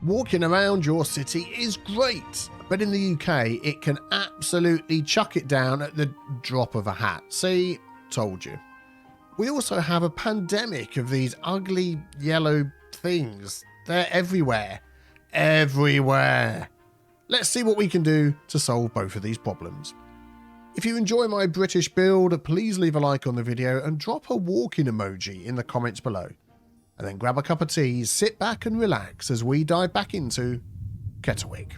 Walking around your city is great, but in the UK, it can absolutely chuck it down at the drop of a hat. See, told you. We also have a pandemic of these ugly yellow things. They're everywhere. Everywhere. Let's see what we can do to solve both of these problems. If you enjoy my British build, please leave a like on the video and drop a walking emoji in the comments below. And then grab a cup of tea, sit back and relax as we dive back into Kettlewick.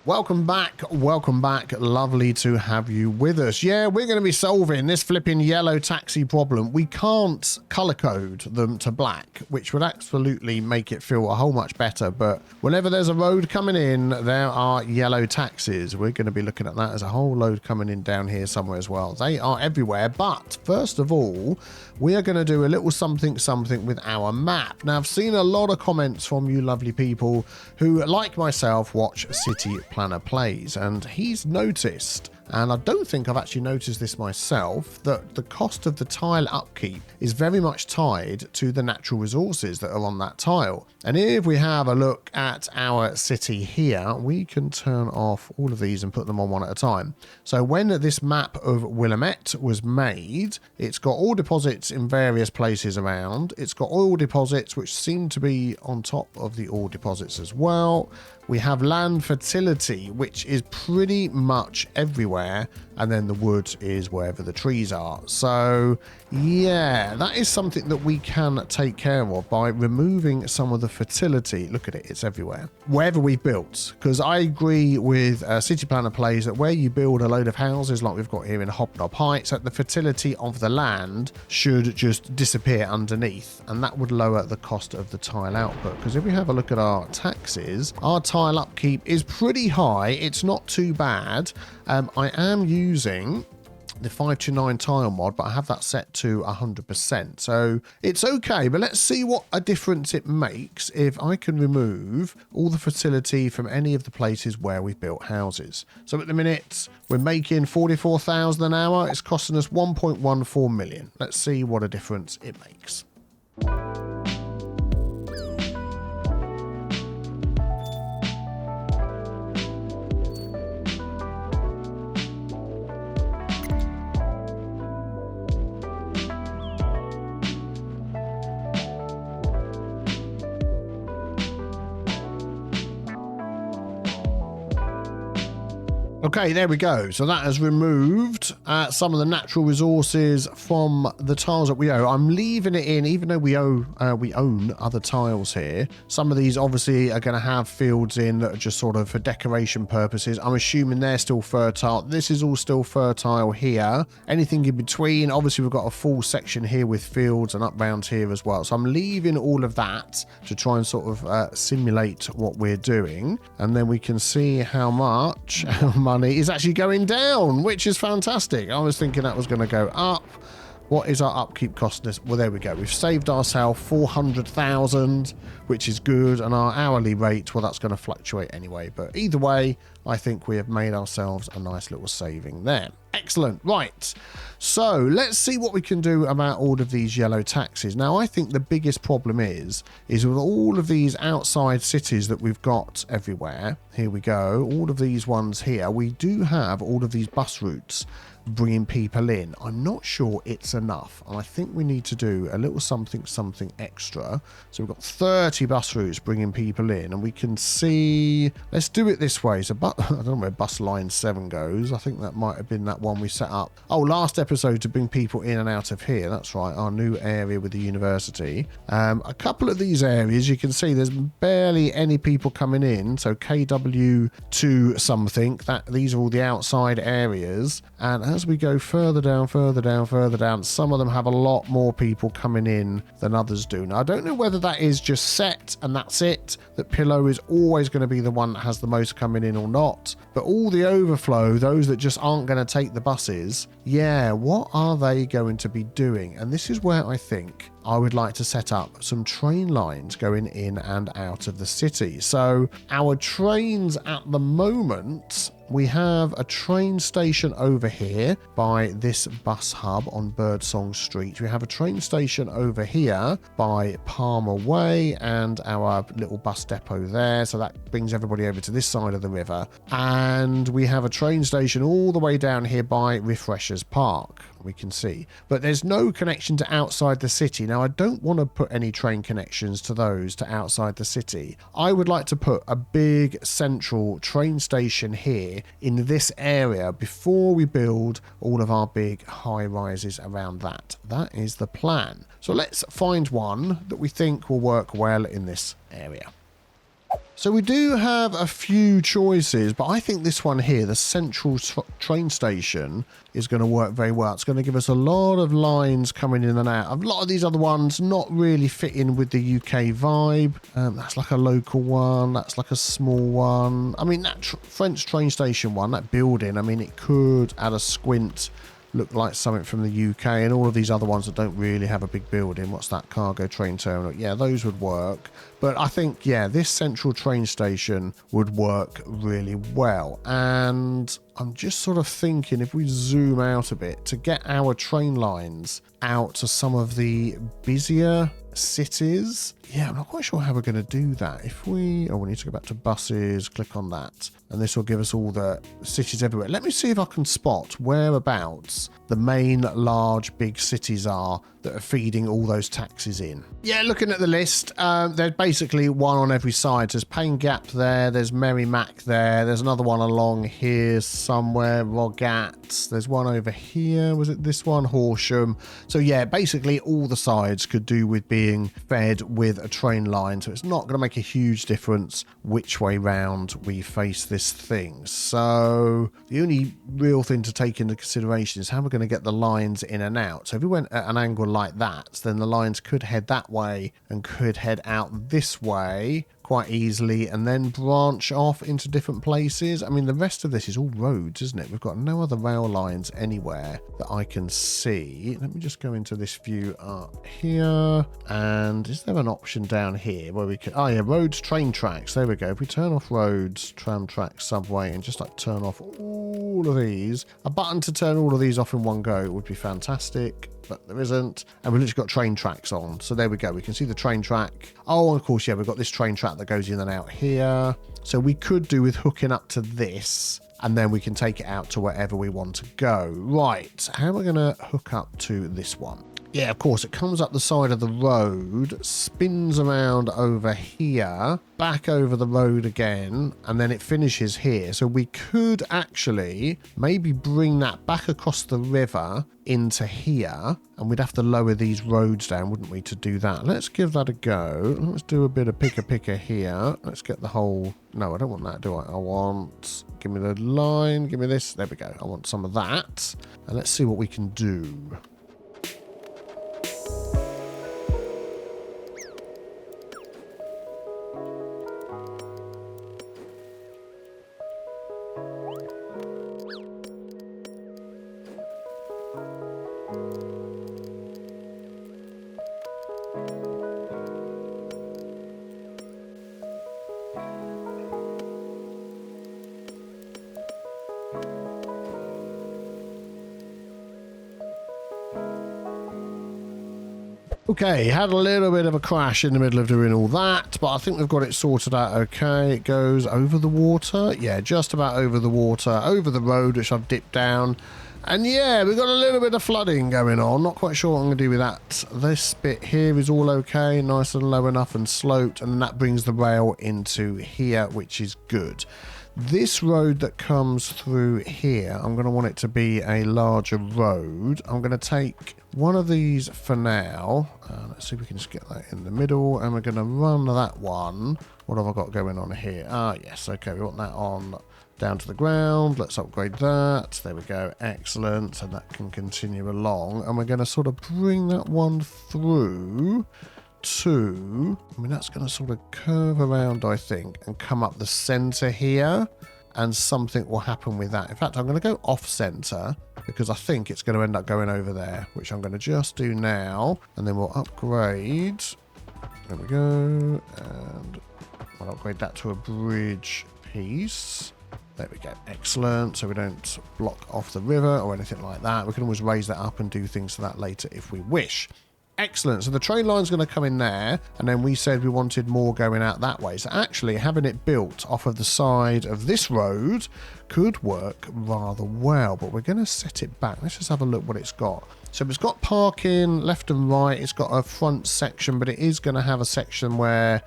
Welcome back, lovely to have you with us. Yeah, we're going to be solving this flipping yellow taxi problem. We can't color code them to black, which would absolutely make it feel a whole much better, but whenever there's a road coming in, there are yellow taxis. We're going to be looking at that as a whole load coming in down here somewhere as well. They are everywhere, but first of all, we are going to do a little something with our map. Now, I've seen a lot of comments from you lovely people who, like myself, watch City Planner Plays, and he's noticed, and I don't think I've actually noticed this myself, that the cost of the tile upkeep is very much tied to the natural resources that are on that tile. And if we have a look at our city here, we can turn off all of these and put them on one at a time. So when this map of Willamette was made, it's got ore deposits in various places around. It's got oil deposits, which seem to be on top of the ore deposits as well. We have land fertility, which is pretty much everywhere, and then the wood is wherever the trees are. So yeah, that is something that we can take care of by removing some of the fertility. Look at it, it's everywhere. Wherever we built, because I agree with City Planner Plays that where you build a load of houses like we've got here in Hobnob Heights, that the fertility of the land should just disappear underneath, and that would lower the cost of the tile output. Because if we have a look at our taxes, our tile upkeep is pretty high. It's not too bad. I am using the 529 tile mod, but I have that set to 100%, so it's okay. But let's see what a difference it makes if I can remove all the fertility from any of the places where we've built houses. So at the minute we're making 44,000 an hour. It's costing us 1.14 million. Let's see what a difference it makes. Okay, there we go. So that has removed some of the natural resources from the tiles that we own. I'm leaving it in, even though we own other tiles here. Some of these obviously are going to have fields in that are just sort of for decoration purposes. I'm assuming they're still fertile. This is all still fertile here. Anything in between, obviously we've got a full section here with fields and up round here as well. So I'm leaving all of that to try and sort of simulate what we're doing. And then we can see how much money is actually going down, which is fantastic. I was thinking that was going to go up. What is our upkeep costing us? Well, there we go. We've saved ourselves 400,000, which is good. And our hourly rate, well, that's going to fluctuate anyway. But either way, I think we have made ourselves a nice little saving there. Excellent. Right. So let's see what we can do about all of these yellow taxis. Now, I think the biggest problem is with all of these outside cities that we've got everywhere. Here we go. All of these ones here. We do have all of these bus routes bringing people in. I'm not sure it's enough, and I think we need to do a little something extra. So we've got 30 bus routes bringing people in, and we can see, let's do it this way. So I don't know where bus line 7 goes. I think that might have been that one we set up last episode to bring people in and out of here. That's right, our new area with the university. A couple of these areas you can see there's barely any people coming in. So KW2 something, these are all the outside areas, and as we go further down, some of them have a lot more people coming in than others do. Now, I don't know whether that is just set and that's it, that Pillow is always going to be the one that has the most coming in or not. But all the overflow, those that just aren't going to take the buses, yeah, what are they going to be doing? And this is where I think I would like to set up some train lines going in and out of the city. So our trains at the moment we have a train station over here by this bus hub on Birdsong Street. We have a train station over here by Palmer Way and our little bus depot there. So that brings everybody over to this side of the river. And we have a train station all the way down here by Refreshers Park. We can see, but there's no connection to outside the city. Now, I don't want to put any train connections to those to outside the city. I would like to put a big central train station here in this area before we build all of our big high rises around that. That is the plan. So let's find one that we think will work well in this area. So we do have a few choices, but I think this one here, the central train station, is going to work very well. It's going to give us a lot of lines coming in and out. A lot of these other ones not really fit in with the UK vibe. That's like a local one. That's like a small one. I mean, that French train station one, that building, I mean, it could, at a squint, look like something from the UK, and all of these other ones that don't really have a big building. What's that? Cargo train terminal. Yeah, those would work. But I think, yeah, this central train station would work really well. And I'm just sort of thinking, if we zoom out a bit, to get our train lines out to some of the busier cities. Yeah, I'm not quite sure how we're going to do that. If we... Oh, we need to go back to buses, click on that. And this will give us all the cities everywhere. Let me see if I can spot whereabouts the main large big cities are that are feeding all those taxis in. Yeah, looking at the list, there's basically one on every side. There's Payne Gap there, there's Merrimack there, there's another one along here somewhere, Rogat, there's one over here, was it this one? Horsham. So yeah, basically all the sides could do with being fed with a train line, so it's not going to make a huge difference which way round we face this thing. So the only real thing to take into consideration is how we're going to get the lines in and out. So if we went at an angle like that, then the lines could head that way and could head out this way quite easily and then branch off into different places. I mean, the rest of this is all roads, isn't it? We've got no other rail lines anywhere that I can see. Let me just go into this view up here. And is there an option down here where we can... Oh, yeah, roads, train tracks. There we go. If we turn off roads, tram tracks, subway, and just like turn off all of these, a button to turn all of these off in one go would be fantastic. But there isn't, and we've literally got train tracks on. So there we go, we can see the train track. Oh, and of course, yeah, we've got this train track that goes in and out here. So we could do with hooking up to this, and then we can take it out to wherever we want to go. Right, how am I gonna hook up to this one? Yeah, of course, it comes up the side of the road, spins around over here, back over the road again, and then it finishes here. So we could actually maybe bring that back across the river into here, and we'd have to lower these roads down, wouldn't we, to do that? Let's give that a go. Let's do a bit of picker here. Let's get the whole... No, I don't want that, do I? I want... Give me the line, give me this. There we go. I want some of that. And let's see what we can do. Okay, had a little bit of a crash in the middle of doing all that, but I think we've got it sorted out okay. It goes over the water. Yeah, just about over the water, over the road, which I've dipped down. And yeah, we've got a little bit of flooding going on. Not quite sure what I'm going to do with that. This bit here is all okay, nice and low enough and sloped, and that brings the rail into here, which is good. This road that comes through here, I'm going to want it to be a larger road. I'm going to take one of these for now. Let's see if we can just get that in the middle, and we're going to run that one. What have I got going on here? Ah, yes, okay, we want that on down to the ground. Let's upgrade that. There we go, excellent. And that can continue along, and we're going to sort of bring that one through to, I mean, that's going to sort of curve around, I think, and come up the center here, and something will happen with that. In fact, I'm going to go off center because I think it's going to end up going over there, which I'm going to just do now, and then we'll upgrade. There we go, and I'll upgrade that to a bridge piece. There we go. Excellent. So we don't block off the river or anything like that. We can always raise that up and do things to that later if we wish. Excellent. So the train line's going to come in there, and then we said we wanted more going out that way. So actually having it built off of the side of this road could work rather well, but we're going to set it back. Let's just have a look what it's got. So it's got parking left and right. It's got a front section, but it is going to have a section where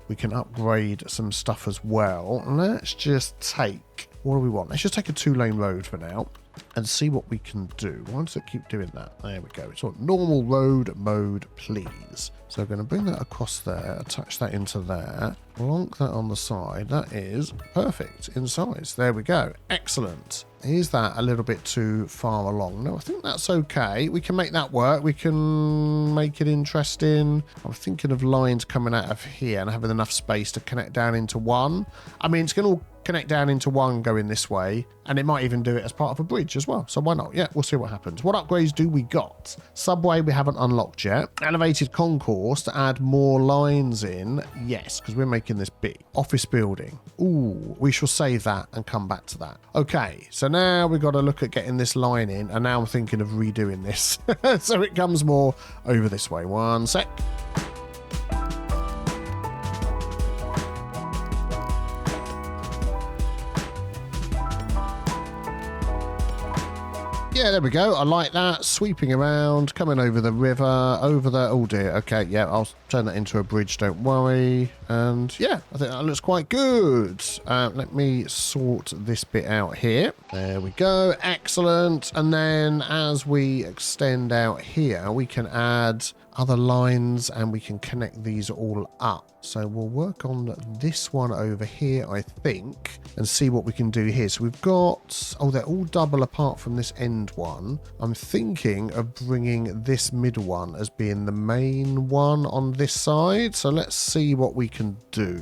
we can upgrade some stuff as well. Let's just take, what do we want? Let's just take a 2-lane road for now and see what we can do. Why does it keep doing that? There we go. It's on normal road mode, please. So we're going to bring that across there, attach that into there, plonk that on the side. That is perfect in size. There we go. Excellent. Is that a little bit too far along? No, I think that's okay. We can make that work. We can make it interesting. I'm thinking of lines coming out of here and having enough space to connect down into one. I mean, it's going to connect down into one going this way, and it might even do it as part of a bridge as well. So why not? Yeah, we'll see what happens. What upgrades do we got? Subway we haven't unlocked yet. Elevated concourse to add more lines in. Yes, because we're making this big. Office building. Ooh, we shall save that and come back to that. Okay, so now we've got to look at getting this line in, and now I'm thinking of redoing this so it comes more over this way. One sec. Yeah, there we go. I like that. Sweeping around, coming over the river, over there. Oh dear. Okay, yeah, I'll turn that into a bridge, don't worry. And yeah, I think that looks quite good. Let me sort this bit out here. There we go. Excellent. And then as we extend out here, we can add other lines and we can connect these all up. So we'll work on this one over here, I think, and see what we can do here. So we've got, oh, they're all double apart from this end one. I'm thinking of bringing this middle one as being the main one on this side. So let's see what we can do.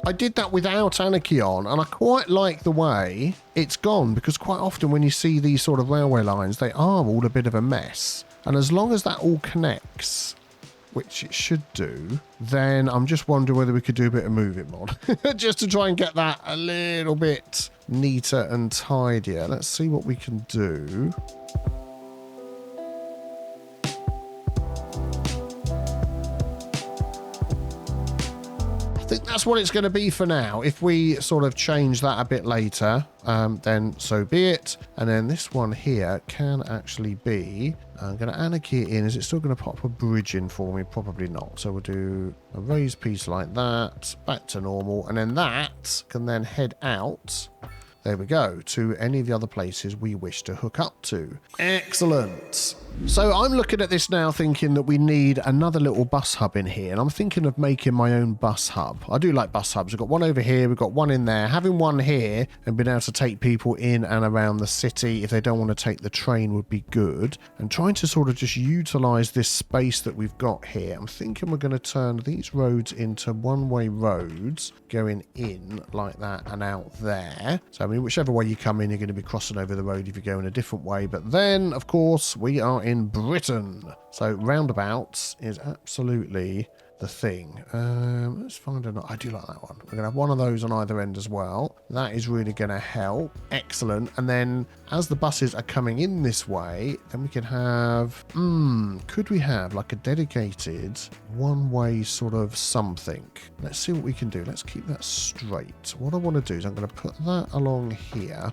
I did that without Anarchy on, and I quite like the way it's gone, because quite often when you see these sort of railway lines, they are all a bit of a mess. And as long as that all connects, which it should do, then I'm just wondering whether we could do a bit of moving mod just to try and get that a little bit neater and tidier. Let's see what we can do. I think that's what it's going to be for now. If we sort of change that a bit later, then so be it. And then this one here can actually be, I'm going to anarchy it in. Is it still going to pop a bridge in for me? Probably not. So we'll do a raised piece like that, back to normal. And then that can then head out. There we go, to any of the other places we wish to hook up to. Excellent. So I'm looking at this now thinking that we need another little bus hub in here, and I'm thinking of making my own bus hub. I do like bus hubs. We've got one over here, we've got one in there. Having one here and being able to take people in and around the city if they don't want to take the train would be good. And trying to sort of just utilize this space that we've got here. I'm thinking we're going to turn these roads into one-way roads going in like that and out there. So I mean, whichever way you come in, you're going to be crossing over the road if you go in a different way. But then, of course, we are in Britain. So roundabouts is absolutely the thing. Let's find another. I do like that one. We're going to have one of those on either end as well. That is really going to help. Excellent. And then as the buses are coming in this way, then we can have, could we have like a dedicated one-way sort of something? Let's see what we can do. Let's keep that straight. What I want to do is I'm going to put that along here,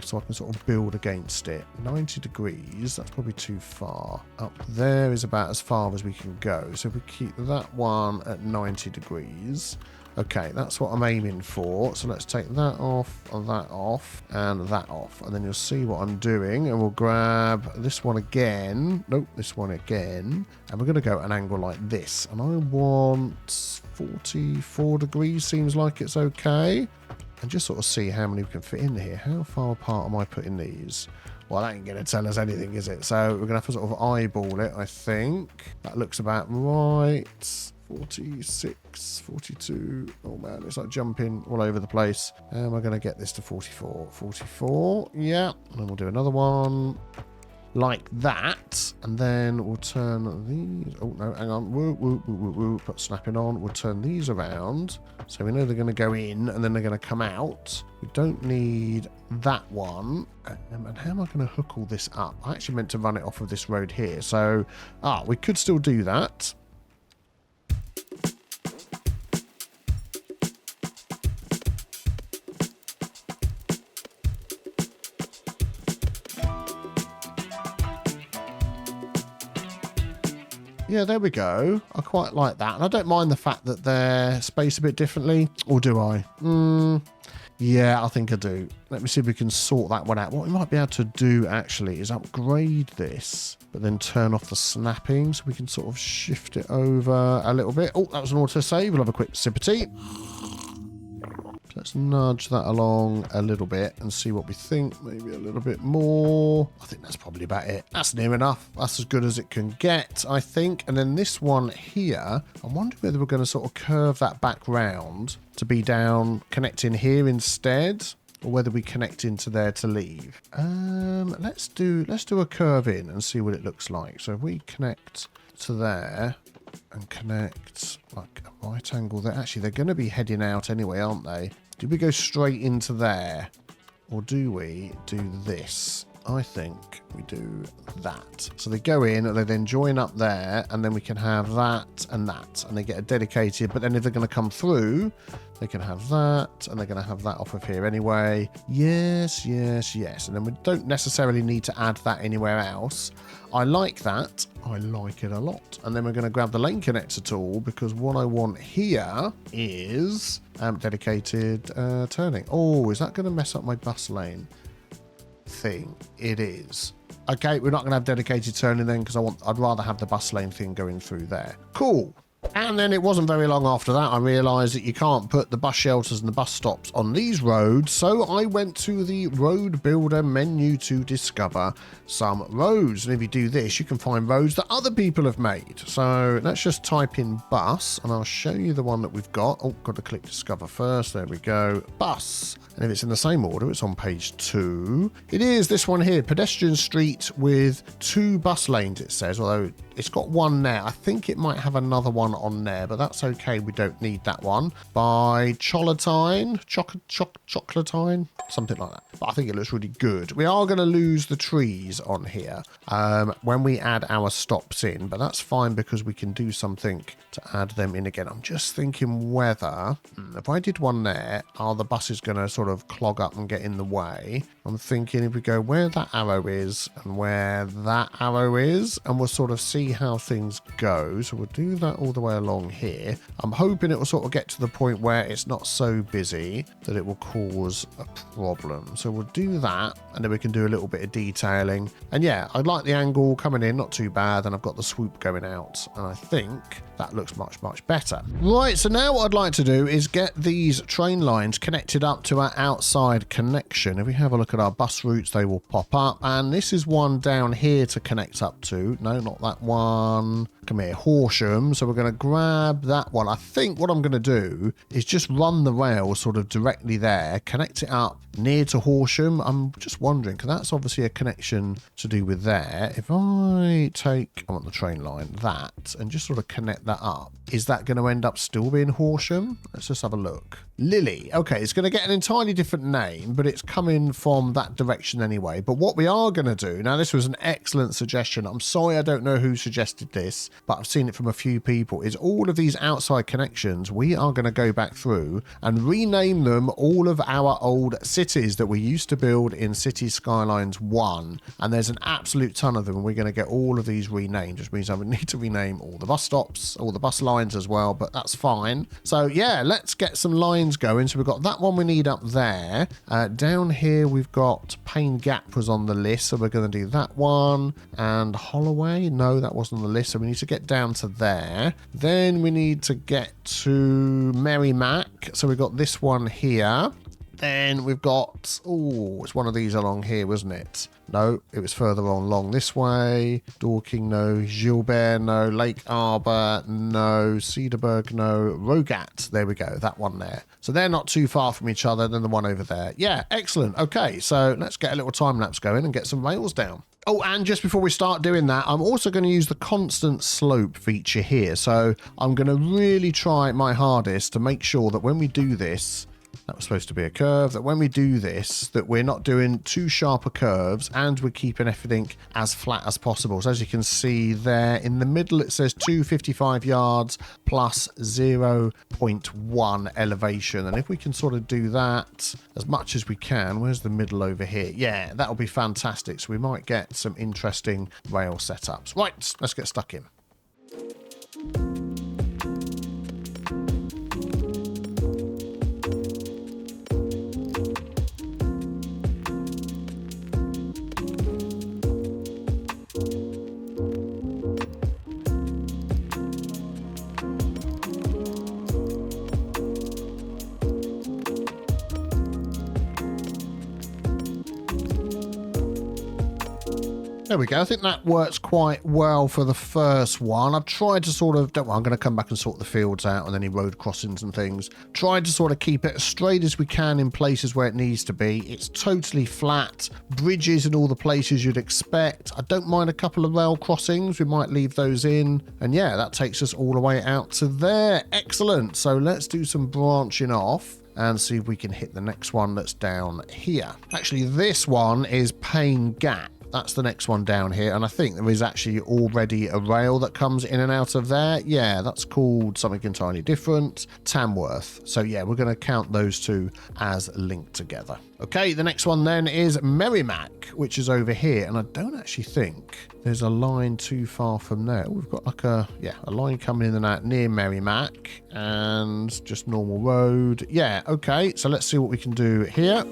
so I can sort of build against it. 90 degrees, that's probably too far. Up there is about as far as we can go. So if we keep that one at 90 degrees. Okay, that's what I'm aiming for. So let's take that off, and that off, and that off. And then you'll see what I'm doing. And we'll grab this one again. Nope, this one again. And we're going to go at an angle like this. And I want 44 degrees. Seems like it's okay. And just sort of see how many we can fit in here. How far apart am I putting these? Well, that ain't going to tell us anything, is it? So we're going to have to sort of eyeball it, I think. That looks about right. 46, 42. Oh, man, it's like jumping all over the place. And we're going to get this to 44. 44, yeah. And then we'll do another one. like that. And then we'll turn these. Oh, no, hang on. Woo, woo, woo, woo, woo. Put snapping on. We'll turn these around. So we know they're going to go in and then they're going to come out. We don't need that one. And how am I going to hook all this up? I actually meant to run it off of this road here. So, we could still do that. Yeah, there we go. I quite like that. And I don't mind the fact that they're spaced a bit differently. Or do I? Yeah, I think I do. Let me see if we can sort that one out. What we might be able to do, actually, is upgrade this, but then turn off the snapping so we can sort of shift it over a little bit. Oh, that was an autosave. We'll have a quick sip of tea. Let's nudge that along a little bit and see what we think. Maybe a little bit more. I think that's probably about it. That's near enough. That's as good as it can get, I think. And then this one here, I'm wondering whether we're going to sort of curve that back round to be down connecting here instead, or whether we connect into there to leave. Let's do a curve in and see what it looks like. So if we connect to there and connect like a right angle there. Actually, they're going to be heading out anyway, aren't they? Do we go straight into there? Or do we do this? I think we do that. So they go in and they then join up there, and then we can have that and that, and they get a dedicated, but then if they're going to come through, they can have that, and they're going to have that off of here anyway. Yes, yes, yes. And then we don't necessarily need to add that anywhere else. I like that. I like it a lot. And then we're going to grab the lane connector tool, because what I want here is dedicated turning. Oh, is that going to mess up my bus lane thing? It is. Okay, we're not going to have dedicated turning then, because I'd rather have the bus lane thing going through there. Cool. And then it wasn't very long after that I realised that you can't put the bus shelters and the bus stops on these roads, so I went to the road builder menu to discover some roads. And if you do this, you can find roads that other people have made. So let's just type in bus, and I'll show you the one that we've got. Oh, got to click discover first. There we go. Bus. And if it's in the same order, it's on page 2. It is this one here, pedestrian street with 2 bus lanes, it says, although it's got one there. I think it might have another one on there, but that's okay. We don't need that one. By Chocolatine, Chocolatine, something like that. But I think it looks really good. We are going to lose the trees on here when we add our stops in, but that's fine because we can do something to add them in again. I'm just thinking whether, if I did one there, are the buses going to sort of clog up and get in the way? I'm thinking if we go where that arrow is and where that arrow is, and we'll sort of see how things go. So we'll do that all the way along here. I'm hoping it will sort of get to the point where it's not so busy that it will cause a problem. So we'll do that, and then we can do a little bit of detailing. And yeah, I like the angle coming in, not too bad, and I've got the swoop going out, and I think that looks much, much better. Right, so now what I'd like to do is get these train lines connected up to our outside connection. If we have a look at our bus routes, they will pop up, and this is one down here to connect up to. No, not that one. Come here, Horsham. So we're going to grab that one. I think what I'm going to do is just run the rail sort of directly there, connect it up near to Horsham. I'm just wondering, because that's obviously a connection to do with there. If I want the train line, that, and just sort of connect that up, is that going to end up still being Horsham? Let's just have a look. Lily. Okay, it's going to get an entirely different name, but it's coming from that direction anyway. But what we are going to do, now this was an excellent suggestion. I'm sorry I don't know who suggested this, but I've seen it from a few people, is all of these outside connections, we are going to go back through and rename them all of our old cities that we used to build in City Skylines 1. And there's an absolute ton of them, and we're going to get all of these renamed, which means I would need to rename all the bus stops, all the bus lines as well, but that's fine. So yeah, let's get some lines going. So we've got that one we need up there. Down here we've got Payne Gap was on the list, so we're going to do that one. And Holloway, no, that wasn't on the list, so we need to get down to there. Then we need to get to Merrimack, so we've got this one here. Then we've got, oh, it's one of these along here, wasn't it? No, it was further on along this way. Dorking, no. Gilbert, no. Lake Arbor, no. Cedarburg, no. Rogat, there we go, that one there. So they're not too far from each other than the one over there. Yeah, excellent. Okay, so let's get a little time lapse going and get some rails down. Oh, and just before we start doing that, I'm also going to use the constant slope feature here. So I'm going to really try my hardest to make sure that when we do this, that was supposed to be a curve, that when we do this, that we're not doing too sharper curves and we're keeping everything as flat as possible. So as you can see there in the middle, it says 255 yards plus 0.1 elevation. And if we can sort of do that as much as we can, where's the middle over here? Yeah, that'll be fantastic. So we might get some interesting rail setups. Right, let's get stuck in. There we go. I think that works quite well for the first one. I've tried to sort of, I'm going to come back and sort the fields out and any road crossings and things. Tried to sort of keep it as straight as we can in places where it needs to be. It's totally flat. Bridges in all the places you'd expect. I don't mind a couple of rail crossings. We might leave those in. And yeah, that takes us all the way out to there. Excellent. So let's do some branching off and see if we can hit the next one that's down here. Actually, this one is Payne Gap. That's the next one down here, and I think there is actually already a rail that comes in and out of there. Yeah, that's called something entirely different, Tamworth. So yeah, we're going to count those two as linked together. Okay, the next one then is Merrimack, which is over here, and I don't actually think there's a line too far from there. We've got like a line coming in and out near Merrimack, and just normal road. Yeah, okay, so let's see what we can do here.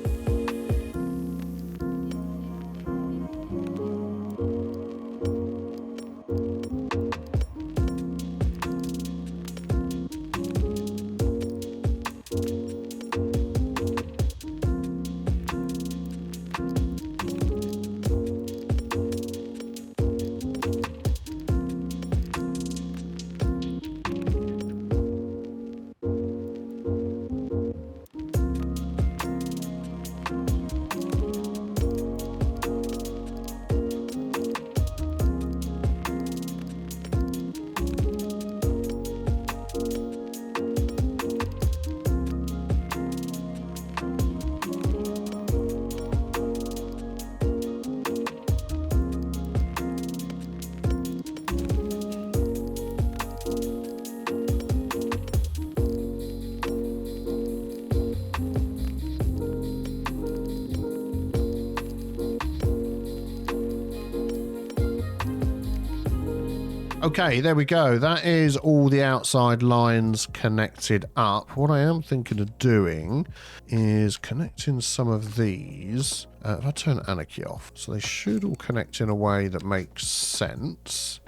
Okay, there we go. That is all the outside lines connected up. What I am thinking of doing is connecting some of these. If I turn Anarchy off, so they should all connect in a way that makes sense.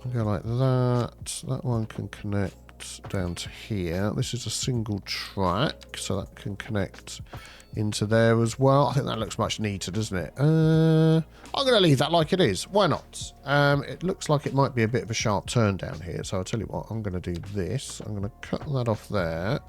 I'll go like that. That one can connect down to here. This is a single track, so that can connect into there as well. I think that looks much neater, doesn't it? I'm going to leave that like it is. Why not? It looks like it might be a bit of a sharp turn down here. So I'll tell you what, I'm going to do this. I'm going to cut that off there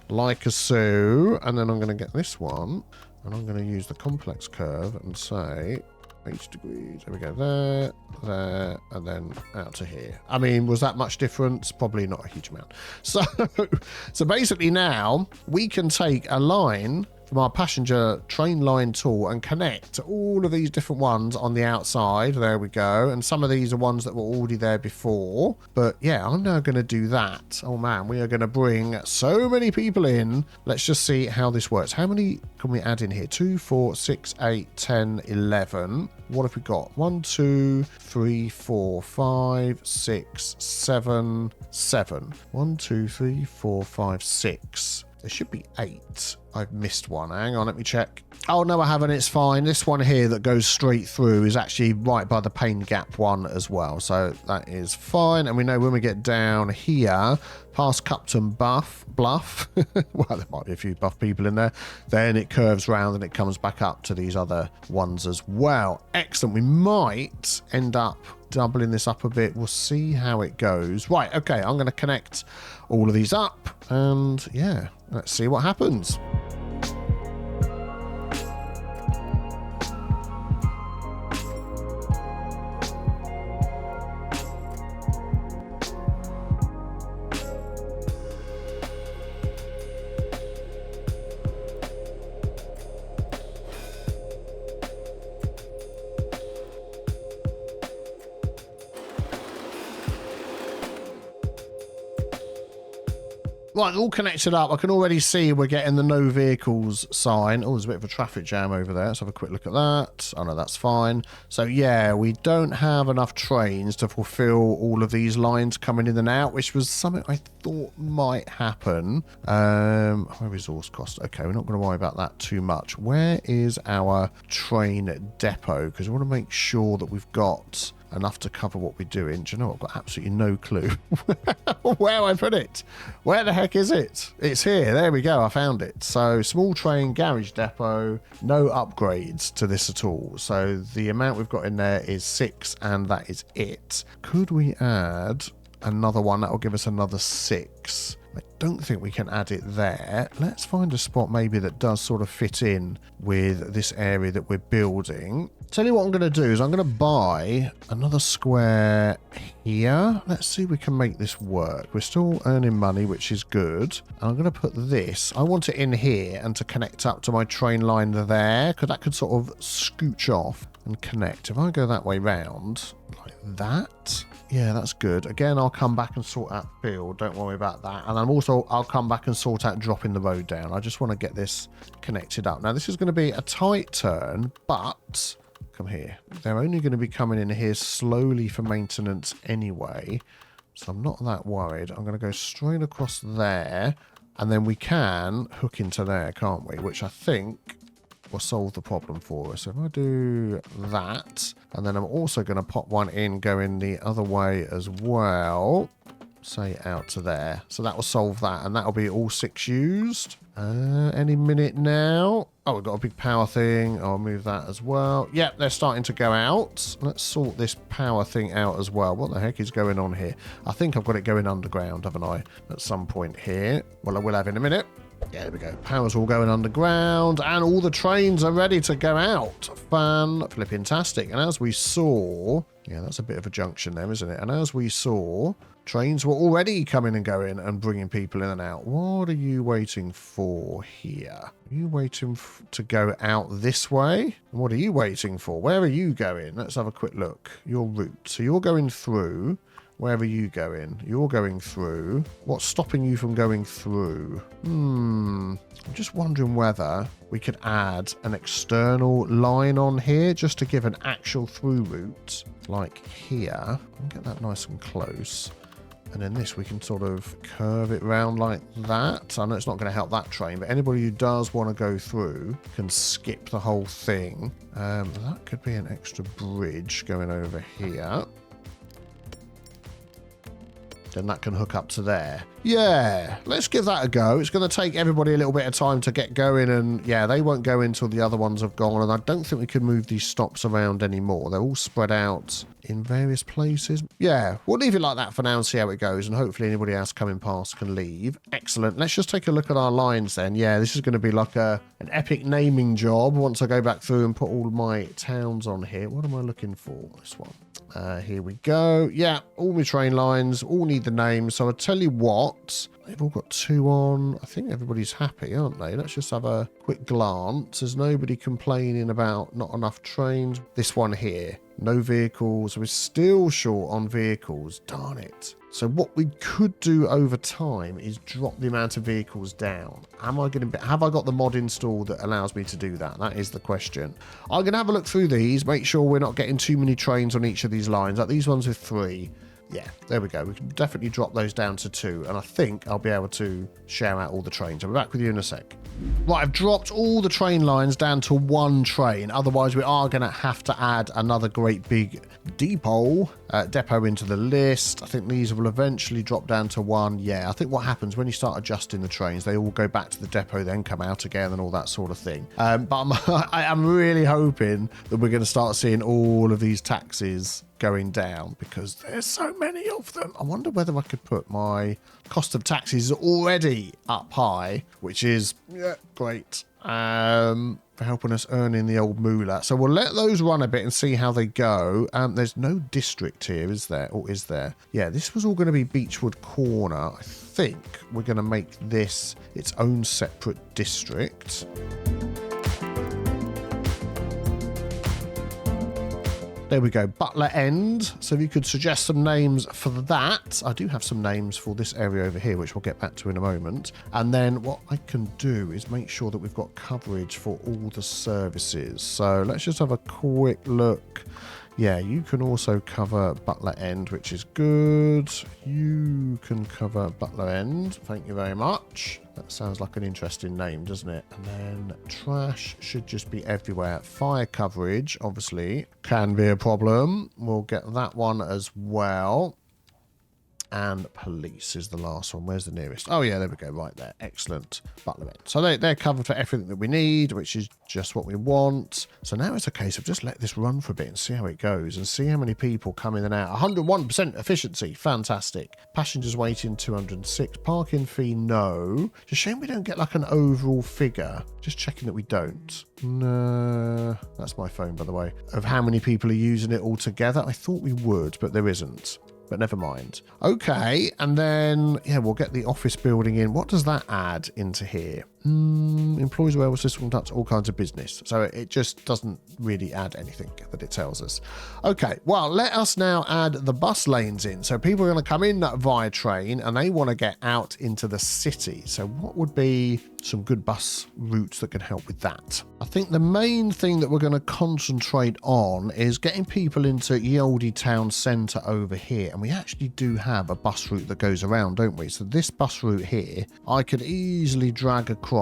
like a so. And then I'm going to get this one and I'm going to use the complex curve and say 8 degrees. There we go. There, and then out to here. I mean, was that much difference? Probably not a huge amount. So basically now we can take a line from our passenger train line tool and connect all of these different ones on the outside. There we go. And some of these are ones that were already there before. But yeah, I'm now going to do that. Oh man, we are going to bring so many people in. Let's just see how this works. How many can we add in here? 2, 4, 6, 8, 10, 11. What have we got? 1, 2, 3, 4, 5, 6, 7, 7. 1, 2, 3, 4, 5, 6. There should be 8. I've missed one. Hang on, let me check. Oh, no, I haven't. It's fine. This one here that goes straight through is actually right by the Payne Gap one as well. So that is fine. And we know when we get down here, past Cupton Bluff, well, there might be a few buff people in there, then it curves round and it comes back up to these other ones as well. Excellent. We might end up doubling this up a bit. We'll see how it goes. Right, okay, I'm going to connect all of these up and yeah, let's see what happens. Right, all connected up. I can already see we're getting the no vehicles sign. Oh, there's a bit of a traffic jam over there. Let's have a quick look at that. Oh, no, that's fine. So, yeah, we don't have enough trains to fulfill all of these lines coming in and out, which was something I thought might happen. High resource cost. Okay, we're not going to worry about that too much. Where is our train depot? Because we want to make sure that we've got enough to cover what we're doing. Do you know what? I've got absolutely no clue where I put it. Where the heck is it? It's here. There we go. I found it. So small train garage depot, no upgrades to this at all. So the amount we've got in there is 6 and that is it. Could we add another one? That will give us another 6. I don't think we can add it there. Let's find a spot maybe that does sort of fit in with this area that we're building. Tell you what I'm going to do is I'm going to buy another square here. Let's see if we can make this work. We're still earning money, which is good. I'm going to put this. I want it in here and to connect up to my train line there, because that could sort of scooch off and connect. If I go that way round, like that. Yeah, that's good. Again, I'll come back and sort out field. Don't worry about that. And I'll come back and sort out dropping the road down. I just want to get this connected up. Now, this is going to be a tight turn, but come here. They're only going to be coming in here slowly for maintenance anyway. So I'm not that worried. I'm going to go straight across there. And then we can hook into there, can't we? Which I think will solve the problem for us. So if I do that, and then I'm also going to pop one in going the other way as well, say out to there. So that will solve that, and that'll be all 6 used. Any minute now. Oh, we've got a big power thing. I'll move that as well. Yep, they're starting to go out. Let's sort this power thing out as well. What the heck is going on here? I think I've got it going underground, haven't I? At some point here. Well, I will have in a minute. Yeah, there we go. Power's all going underground, and all the trains are ready to go out. Fan-flipping-tastic. And as we saw... Yeah, that's a bit of a junction there, isn't it? And as we saw, trains were already coming and going and bringing people in and out. What are you waiting for here? Are you waiting to go out this way? And what are you waiting for? Where are you going? Let's have a quick look. Your route. So you're going through... Where are you going? You're going through. What's stopping you from going through? I'm just wondering whether we could add an external line on here just to give an actual through route, like here. I'll get that nice and close. And then this, we can sort of curve it round like that. I know it's not going to help that train, but anybody who does want to go through can skip the whole thing. That could be an extra bridge going over here. Then that can hook up to there. Yeah, let's give that a go. It's going to take everybody a little bit of time to get going, and yeah, they won't go until the other ones have gone, and I don't think we can move these stops around anymore. They're all spread out in various places. Yeah, we'll leave it like that for now and see how it goes, and hopefully anybody else coming past can leave. Excellent. Let's just take a look at our lines then. Yeah, this is going to be like an epic naming job once I go back through and put all my towns on here. What am I looking for? This one. Here we go. Yeah, all my train lines all need the names. So I'll tell you what, they've all got 2 on. I think everybody's happy, aren't they? Let's just have a quick glance. There's nobody complaining about not enough trains. This one here, no vehicles. We're still short on vehicles. Darn it. So what we could do over time is drop the amount of vehicles down. Have I got the mod installed that allows me to do that? That is the question. I'm going to have a look through these, make sure we're not getting too many trains on each of these lines. Like these ones with 3. Yeah, there we go. We can definitely drop those down to 2. And I think I'll be able to share out all the trains. I'll be back with you in a sec. Right, I've dropped all the train lines down to 1 train. Otherwise, we are going to have to add another great big depot into the list. I think these will eventually drop down to 1. Yeah, I think what happens when you start adjusting the trains, they all go back to the depot, then come out again and all that sort of thing. But I'm really hoping that we're going to start seeing all of these taxis going down because there's so many of them. I wonder whether I could put my cost of taxis already up high, which is great for helping us earn in the old moolah. So we'll let those run a bit and see how they go. There's no district here, is there? Or is there? Yeah, this was all going to be Beechwood Corner. I think we're going to make this its own separate district. There we go. Butler End. So if you could suggest some names for that. I do have some names for this area over here, which we'll get back to in a moment. And then what I can do is make sure that we've got coverage for all the services. So let's just have a quick look. Yeah, you can also cover Butler End, which is good. You can cover Butler End. Thank you very much. That sounds like an interesting name, doesn't it? And then trash should just be everywhere. Fire coverage, obviously, can be a problem. We'll get that one as well. And police is the last one. Where's the nearest? Oh, yeah, there we go. Right there. Excellent. Butler End. So they're covered for everything that we need, which is just what we want. So now it's a case of just let this run for a bit and see how it goes and see how many people come in and out. 101% efficiency. Fantastic. Passengers waiting, 206. Parking fee, no. It's a shame we don't get like an overall figure. Just checking that we don't. No. That's my phone, by the way. Of how many people are using it altogether. I thought we would, but there isn't. But never mind. Okay, and then, yeah, we'll get the office building in. What does that add into here? Employees will system conduct all kinds of business. So it just doesn't really add anything that it tells us. Okay, well, let us now add the bus lanes in. So people are going to come in via train and they want to get out into the city. So what would be some good bus routes that can help with that? I think the main thing that we're going to concentrate on is getting people into Ye Olde Town Centre over here. And we actually do have a bus route that goes around, don't we? So this bus route here, I could easily drag across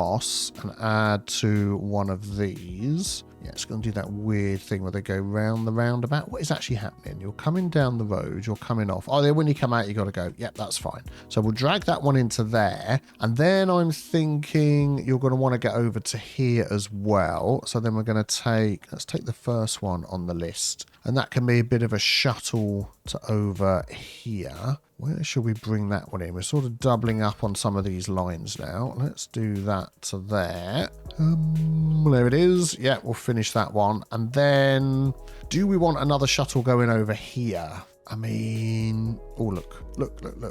and add to one of these. Yeah, it's going to do that weird thing where they go round the roundabout. What is actually happening? You're coming down the road, you're coming off. Oh, then when you come out, you got to go. Yep, that's fine. So we'll drag that one into there. And then I'm thinking you're going to want to get over to here as well. So then we're going to let's take the first one on the list. And that can be a bit of a shuttle to over here. Where should we bring that one in? We're sort of doubling up on some of these lines now. Let's do that to there. There it is. Yeah, we'll finish that one. And then, do we want another shuttle going over here? I mean, oh, look.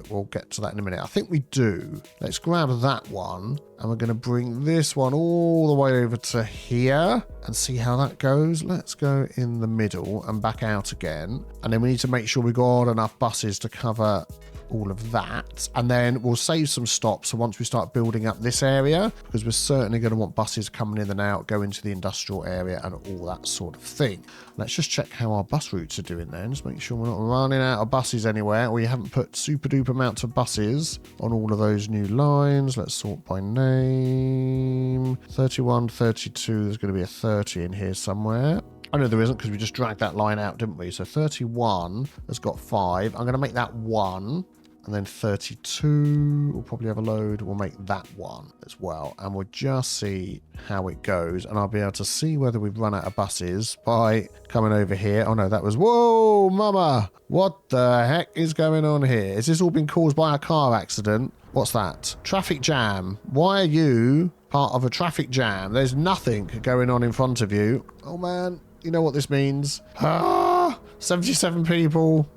We'll get to that in a minute. I think we do. Let's grab that one. And we're going to bring this one all the way over to here and see how that goes. Let's go in the middle and back out again. And then we need to make sure we've got enough buses to cover all of that. And then we'll save some stops. So once we start building up this area, because we're certainly going to want buses coming in and out, go into the industrial area and all that sort of thing. Let's just check how our bus routes are doing then. Just make sure we're not running out of buses anywhere. We haven't put super duper amounts of buses on all of those new lines. Let's sort by name. 31, 32. There's going to be a 30 in here somewhere. Oh, no, there isn't, because we just dragged that line out, didn't we? So 31 has got 5. I'm going to make that 1. And then 32 will probably have a load. We'll make that one as well. And we'll just see how it goes. And I'll be able to see whether we've run out of buses by coming over here. Oh, no, that was... Whoa, mama! What the heck is going on here? Has this all been caused by a car accident? What's that? Traffic jam. Why are you part of a traffic jam? There's nothing going on in front of you. Oh, man. You know what this means. 77 people.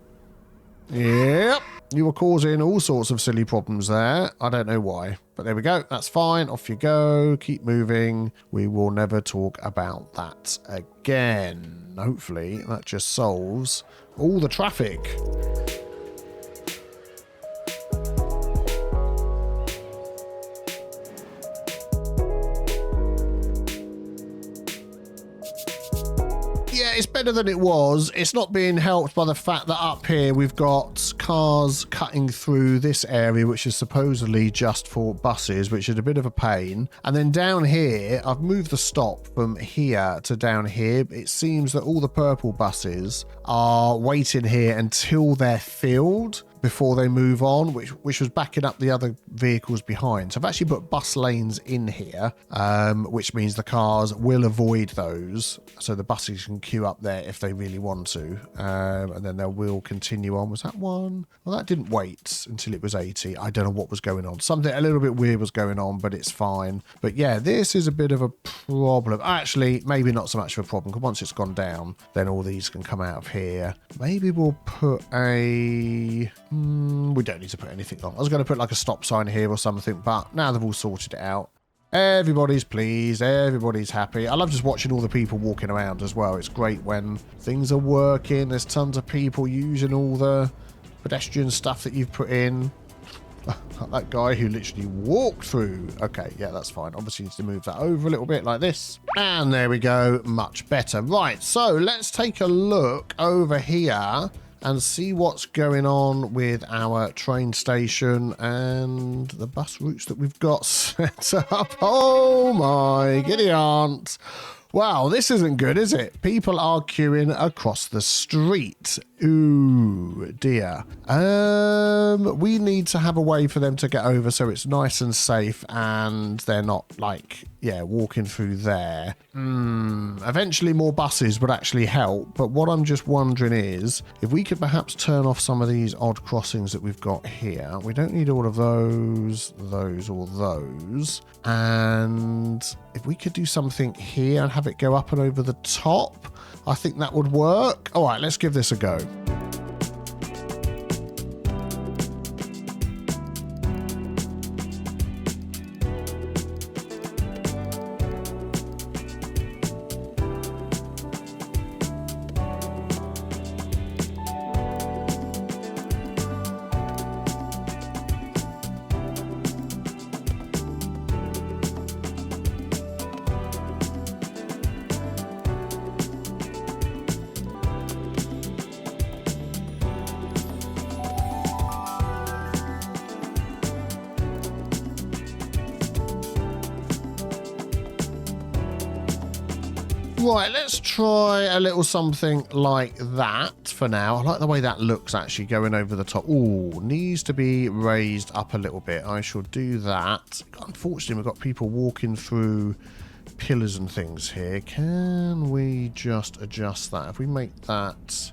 Yep. You were causing all sorts of silly problems there. I don't know why. But there we go. That's fine. Off you go. Keep moving. We will never talk about that again. Hopefully, that just solves all the traffic. Yeah, it's better than it was. It's not being helped by the fact that up here we've got cars cutting through this area, which is supposedly just for buses, which is a bit of a pain. And then down here, I've moved the stop from here to down here. It seems that all the purple buses are waiting here until they're filled before they move on, which was backing up the other vehicles behind. So I've actually put bus lanes in here, which means the cars will avoid those. So the buses can queue up there if they really want to. And then they will continue on. Was that one? Well, that didn't wait until it was 80. I don't know what was going on. Something a little bit weird was going on, but it's fine. But yeah, this is a bit of a problem. Actually, maybe not so much of a problem, because once it's gone down, then all these can come out of here. Maybe we'll put a... we don't need to put anything on. I was going to put like a stop sign here or something, but now they've all sorted it out. Everybody's pleased, everybody's happy. I love just watching all the people walking around as well. It's great when things are working. There's tons of people using all the pedestrian stuff that you've put in. Like that guy who literally walked through. Okay, yeah, that's fine. Obviously needs to move that over a little bit like this. And there we go. Much better. Right, so let's take a look over here and see what's going on with our train station and the bus routes that we've got set up. Oh my giddy aunt. Wow, this isn't good, is it? People are queuing across the street. Ooh, dear. We need to have a way for them to get over so it's nice and safe and they're not, like, yeah, walking through there. Eventually more buses would actually help, but what I'm just wondering is if we could perhaps turn off some of these odd crossings that we've got here. We don't need all of those, or those. And if we could do something here and have it go up and over the top, I think that would work. All right, let's give this a go. Right, let's try a little something like that for now. I like the way that looks actually going over the top. Ooh, needs to be raised up a little bit. I shall do that. Unfortunately, we've got people walking through pillars and things here. Can we just adjust that? If we make that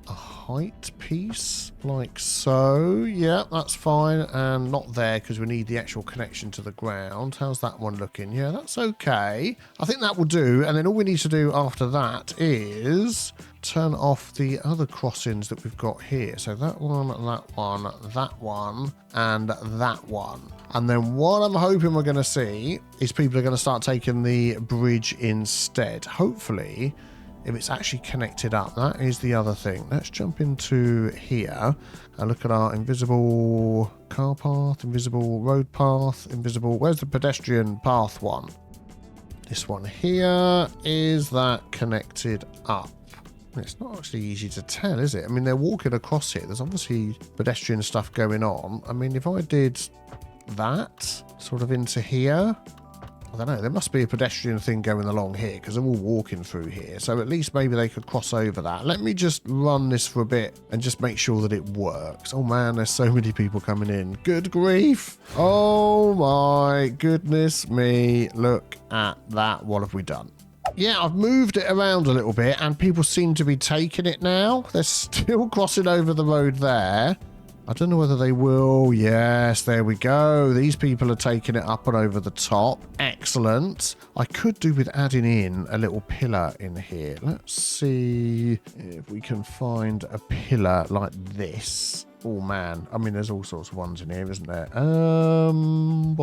a height piece like so, yeah, that's fine, and not there because we need the actual connection to the ground. How's that one looking? Yeah, that's okay. I think that will do, and then all we need to do after that is turn off the other crossings that we've got here. So that one, that one, that one, and that one. And then what I'm hoping we're going to see is people are going to start taking the bridge instead. Hopefully, if it's actually connected up, that is the other thing. Let's jump into here and look at our invisible car path, invisible road path, invisible... Where's the pedestrian path one? This one here. Is that connected up? It's not actually easy to tell, is it? I mean, they're walking across here. There's obviously pedestrian stuff going on. I mean, if I did that sort of into here... I don't know, there must be a pedestrian thing going along here because they're all walking through here. So at least maybe they could cross over that. Let me just run this for a bit and just make sure that it works. Oh man, there's so many people coming in. Good grief. Oh my goodness me. Look at that. What have we done? Yeah, I've moved it around a little bit and people seem to be taking it now. They're still crossing over the road there. I don't know whether they will. Yes, there we go. These people are taking it up and over the top. Excellent. I could do with adding in a little pillar in here. Let's see if we can find a pillar like this. Oh, man. I mean, there's all sorts of ones in here, isn't there? Bomb.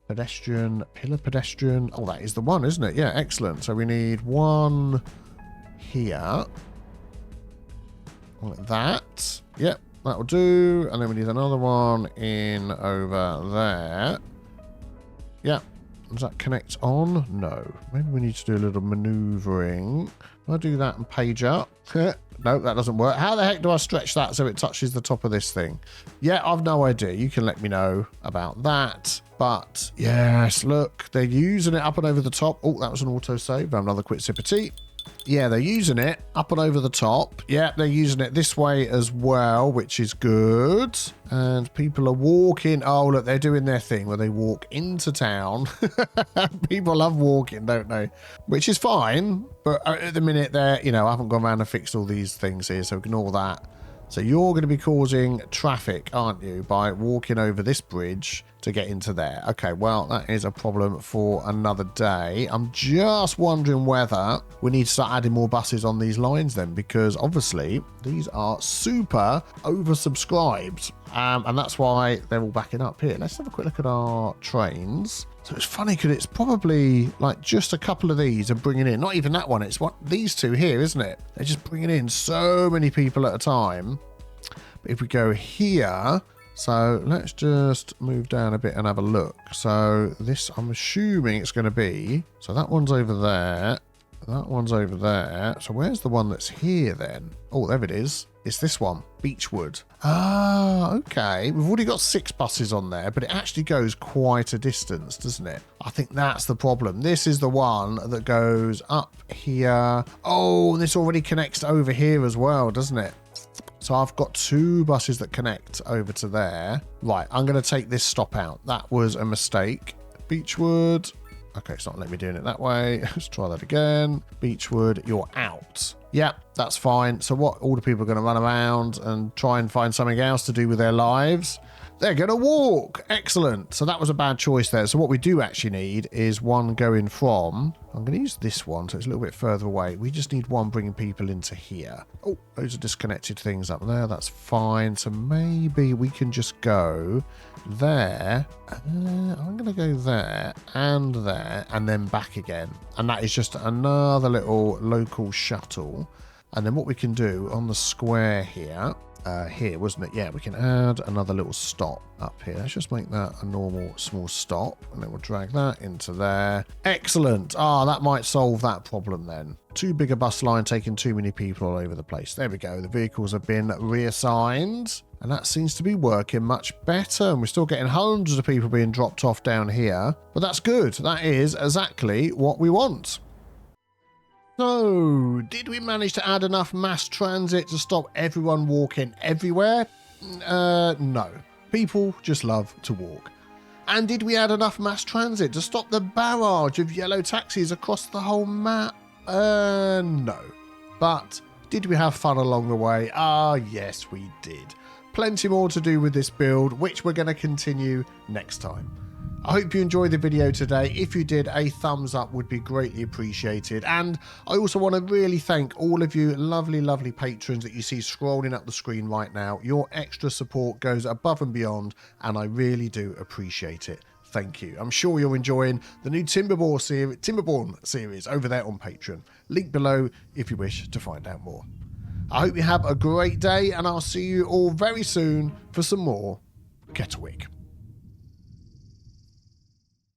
Pedestrian, pillar pedestrian. Oh, that is the one, isn't it? Yeah, excellent. So we need one here. Like that. Yep. That'll do. And then we need another one in over there. Yeah. Does that connect on? No. Maybe we need to do a little maneuvering. I'll do that and page up. No, that doesn't work. How the heck do I stretch that so it touches the top of this thing? Yeah, I've no idea. You can let me know about that. But yes, look, they're using it up and over the top. Oh, that was an autosave. Another quick sip of tea. Yeah, they're using it up and over the top. Yeah, they're using it this way as well, which is good. And people are walking. Oh, look, they're doing their thing where they walk into town. People love walking, don't they? Which is fine. But at the minute, they're, you know, I haven't gone around and fixed all these things here, so ignore that. So you're going to be causing traffic, aren't you, by walking over this bridge to get into there. Okay, well, that is a problem for another day. I'm just wondering whether we need to start adding more buses on these lines then, because obviously these are super oversubscribed. And that's why they're all backing up here. Let's have a quick look at our trains. So it's funny because it's probably like just a couple of these are bringing in, not even that one, it's what these two here, isn't it? They're just bringing in so many people at a time. But if we go here, so let's just move down a bit and have a look. So this, I'm assuming it's going to be, so that one's over there. That one's over there. So where's the one that's here then? Oh, there it is. It's this one, Beechwood. Ah, okay. We've already got 6 buses on there, but it actually goes quite a distance, doesn't it? I think that's the problem. This is the one that goes up here. Oh, this already connects over here as well, doesn't it? So I've got 2 buses that connect over to there. Right, I'm going to take this stop out. That was a mistake. Beechwood. Okay, it's not letting me doing it that way. Let's try that again. Beechwood, you're out. Yep, that's fine. So what, all the people are going to run around and try and find something else to do with their lives? They're going to walk. Excellent. So that was a bad choice there. So what we do actually need is one going from, I'm going to use this one so it's a little bit further away. We just need one bringing people into here. Oh, those are disconnected things up there. That's fine. So maybe we can just go there. I'm going to go there and then back again. And that is just another little local shuttle. And then what we can do on the square here, wasn't it? Yeah, we can add another little stop up here. Let's just make that a normal small stop, and then we'll drag that into there. Excellent. Ah, that might solve that problem then. Too big a bus line taking too many people all over the place. There we go. The vehicles have been reassigned, and that seems to be working much better. And we're still getting hundreds of people being dropped off down here, but that's good. That is exactly what we want. So, did we manage to add enough mass transit to stop everyone walking everywhere? No. People just love to walk. And did we add enough mass transit to stop the barrage of yellow taxis across the whole map? No. But did we have fun along the way? Ah, yes, we did. Plenty more to do with this build, which we're going to continue next time. I hope you enjoyed the video today. If you did, a thumbs up would be greatly appreciated. And I also want to really thank all of you lovely, lovely patrons that you see scrolling up the screen right now. Your extra support goes above and beyond, and I really do appreciate it. Thank you. I'm sure you're enjoying the new Timberborn series over there on Patreon. Link below if you wish to find out more. I hope you have a great day, and I'll see you all very soon for some more Kettlewick.